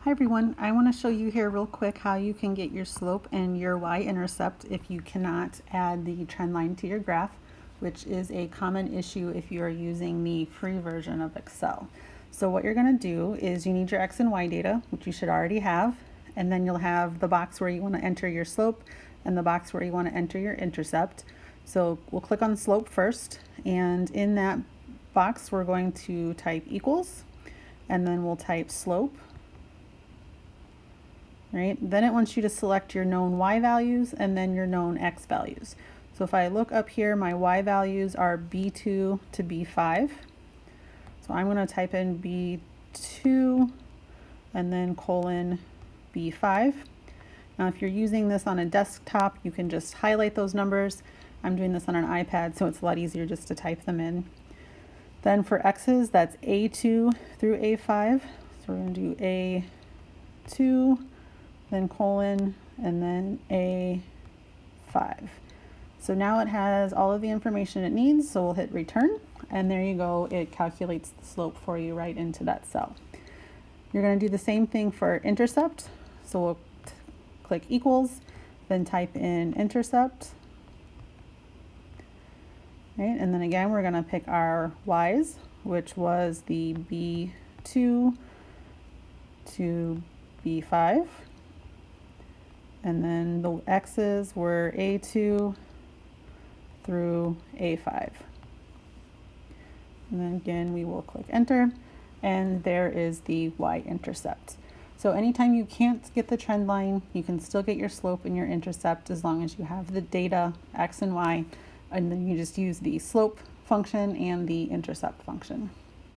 Hi everyone, I want to show you here real quick how you can get your slope and your y-intercept if you cannot add the trend line to your graph, which is a common issue if you are using the free version of Excel. So what you're going to do is you need your x and y data, which you should already have, and then you'll have the box where you want to enter your slope and the box where you want to enter your intercept. So we'll click on slope first, and in that box we're going to type equals, and then we'll type slope. Right? Then it wants you to select your known y values and then your known x values. So if I look up here, my y values are B2 to B5. So I'm going to type in B2 and then colon B5. Now if you're using this on a desktop, you can just highlight those numbers. I'm doing this on an iPad, so it's a lot easier just to type them in. Then for x's, that's A2 through A5. So we're going to do A2, then colon, and then A5. So now it has all of the information it needs, so we'll hit return, and there you go, it calculates the slope for you right into that cell. You're going to do the same thing for intercept, so we'll click equals, then type in intercept, right? And then again we're going to pick our y's, which was the B2 to B5. And then the x's were A2 through A5. And then again, we will click enter, and there is the y-intercept. So anytime you can't get the trend line, you can still get your slope and your intercept as long as you have the data, x and y, and then you just use the slope function and the intercept function.